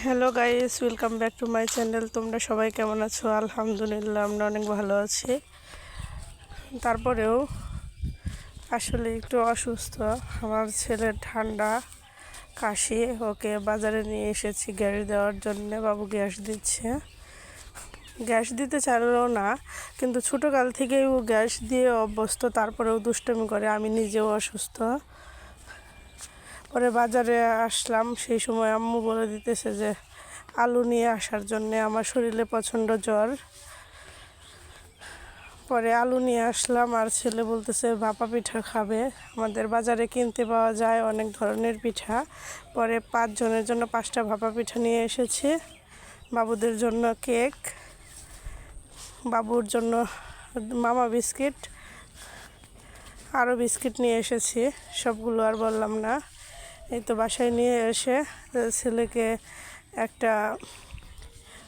Hello guys, welcome back to my channel. তোমরা সবাই কেমন আছো? আলহামদুলিল্লাহ, আমরা অনেক ভালো আছি। তারপরেও আসলে একটু অসুস্থ। আমার ছেলের ঠান্ডা কাশি, ওকে বাজারে নিয়ে এসেছি গ্যাস দেওয়ার জন্য। বাবু গ্যাস দিচ্ছে, গ্যাস দিতে চাইলেও না, কিন্তু ছোটোকাল থেকেই ও গ্যাস দিয়ে অভ্যস্ত। তারপরেও দুষ্টুমি করে। আমি নিজেও অসুস্থ। পরে বাজারে আসলাম, সেই সময় আম্মু বলে দিতেছে যে আলু নিয়ে আসার জন্যে। আমার শরীরে প্রচণ্ড জ্বর। পরে আলু নিয়ে আসলাম, আর ছেলে বলতেছে ভাপা পিঠা খাবে। আমাদের বাজারে কিনতে পাওয়া যায় অনেক ধরনের পিঠা। পরে 5 জনের জন্য 5টা ভাপা পিঠা নিয়ে এসেছি। বাবুদের জন্য কেক, বাবুর জন্য মামা বিস্কিট, আরও বিস্কিট নিয়ে এসেছি। সবগুলো আর বললাম না। এই তো বাসায় নিয়ে এসে ছেলেকে একটা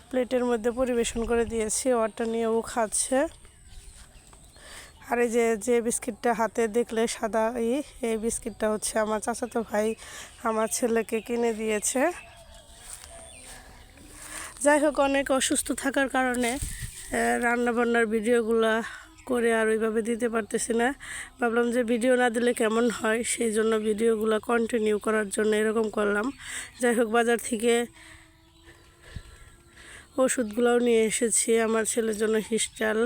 প্লেটের মধ্যে পরিবেশন করে দিয়েছি। ওটা নিয়ে ও খাচ্ছে। আর এই যে বিস্কিটটা হাতে দেখলে সাদা, এই বিস্কিটটা হচ্ছে আমার চাচাতো ভাই আমার ছেলেকে কিনে দিয়েছে। যাই হোক, অনেক অসুস্থ থাকার কারণে রান্নাবান্নার ভিডিওগুলো করে আর ওইভাবে দিতে পারতেছি না। ভাবলাম যে ভিডিও না দিলে কেমন হয়, সেই জন্য ভিডিওগুলো কন্টিনিউ করার জন্য এরকম করলাম। যাই হোক, বাজার থেকে ওষুধগুলোও নিয়ে এসেছি। আমার ছেলের জন্য হিস্টাল,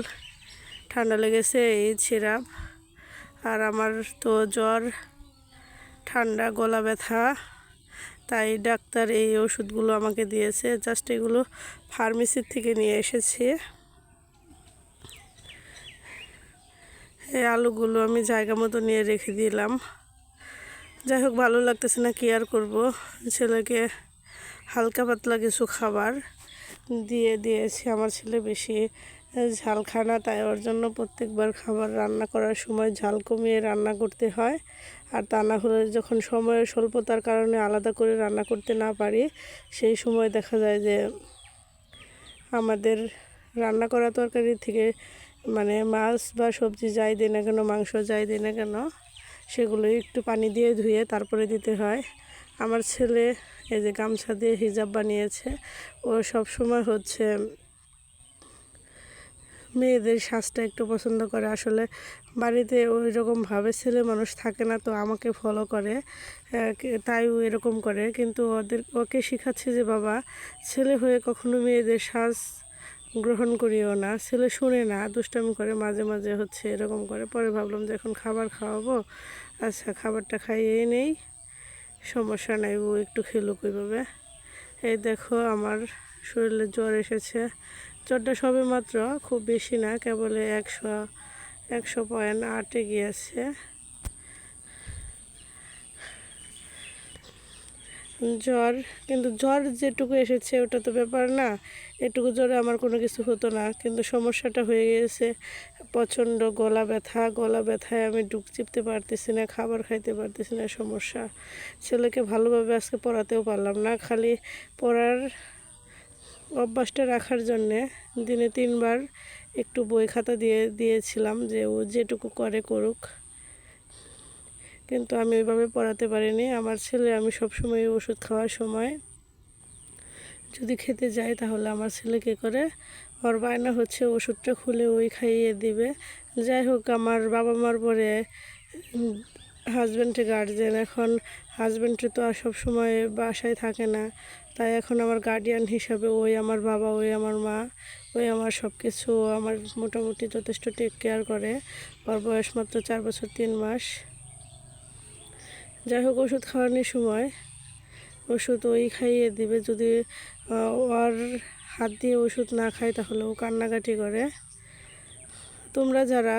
ঠান্ডা লেগেছে, এই সিরাপ। আর আমার তো জ্বর, ঠান্ডা, গলা ব্যথা, তাই ডাক্তার এই ওষুধগুলো আমাকে দিয়েছে। জাস্ট এগুলো ফার্মেসির থেকে নিয়ে এসেছি। এই আলুগুলো আমি জায়গা মতো নিয়ে রেখে দিলাম। যাই হোক, ভালো লাগতেছে না, কি আর করবো। ছেলেকে হালকা পাতলা কিছু খাবার দিয়ে দিয়েছি। আমার ছেলে বেশি ঝাল খায় না, তাই ওর জন্য প্রত্যেকবার খাবার রান্না করার সময় ঝাল কমিয়ে রান্না করতে হয়। আর তা না হলে যখন সময়ের স্বল্পতার কারণে আলাদা করে রান্না করতে না পারি, সেই সময় দেখা যায় যে আমাদের রান্না করা তরকারি থেকে মানে মাছ বা সবজি যাই দিই না কেন, মাংস যাই দিই না কেন, সেগুলো একটু পানি দিয়ে ধুয়ে তারপরে দিতে হয়। আমার ছেলে এই যে গামছা দিয়ে হিজাব বানিয়েছে। ও সব সময় হচ্ছে মেয়েদের সাজটা একটু পছন্দ করে। আসলে বাড়িতে ওই রকমভাবে ছেলে মানুষ থাকে না, তো আমাকে ফলো করে, তাই ও এরকম করে। কিন্তু ওকে শেখাচ্ছে যে বাবা, ছেলে হয়ে কখনো মেয়েদের সাজ গ্রহণ করিও না। ছেলে শুনে না, দুষ্টামি করে, মাঝে মাঝে হচ্ছে এরকম করে। পরে ভাবলাম যে এখন খাবার খাওয়াবো, আচ্ছা খাবারটা খাইয়েই নেই, সমস্যা নাই, ও একটু খেলুক ওইভাবে। এই দেখো, আমার শরীরে জ্বর এসেছে। জ্বরটা সবে মাত্র, খুব বেশি না, কেবল 100.8 গিয়েছে। জ্বর, কিন্তু জ্বর যেটুকু এসেছে ওটা তো ব্যাপার না। এটুকু জ্বরে আমার কোনো কিছু হতো না, কিন্তু সমস্যাটা হয়ে গিয়েছে প্রচণ্ড গলা ব্যথা। গলা ব্যথায় আমি ডুক চিপতে পারতেছি না, খাবার খাইতে পারতেছি না। সমস্যা, ছেলেকে ভালোভাবে আজকে পড়াতেও পারলাম না। খালি পড়ার অভ্যাসটা রাখার জন্যে দিনে 3 বার একটু বই খাতা দিয়েছিলাম যে ও যেটুকু করে করুক, কিন্তু আমি ওইভাবে পড়াতে পারিনি। আমার ছেলে, আমি সবসময় ওষুধ খাওয়ার সময় যদি খেতে যাই, তাহলে আমার ছেলে কী করে, ওর বায়না হচ্ছে ওষুধটা খুলে ওই খাইয়ে দিবে। যাই হোক, আমার বাবা মার পরে হাজব্যান্ডের গার্জিয়ান। এখন হাজব্যান্ডে তো আর সবসময় বাসায় থাকে না, তাই এখন আমার গার্ডিয়ান হিসাবে ওই আমার বাবা, ওই আমার মা, ওই আমার সব কিছু। আমার মোটামুটি যথেষ্ট টেক কেয়ার করে। ওর বয়স মাত্র 4 বছর 3 মাস। যাই হোক, ওষুধ খাওয়ানোর সময় ওষুধ ওই খাইয়ে দিবে। যদি ওর হাত দিয়ে ওষুধ না খায়, তাহলে ও কান্নাকাটি করে। তোমরা যারা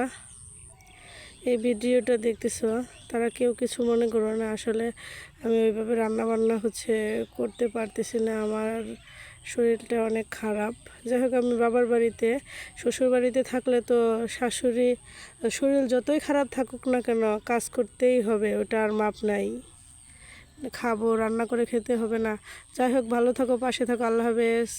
এই ভিডিওটা দেখতেছো, তারা কেউ কিছু মনে করো না। আসলে আমি ওইভাবে রান্নাবান্না করতে পারতেছি না, আমার শরীরটা অনেক খারাপ। যাই হোক, আমি বাবার বাড়িতে, শ্বশুর বাড়িতে থাকলে তো শাশুড়ি শরীর যতই খারাপ থাকুক না কেন, কাজ করতেই হবে, ওটা আর মাপ নাই। খাবো, রান্না করে খেতে হবে না। যাই হোক, ভালো থাকো, পাশে থাকো, আল্লাহ হাফেজ।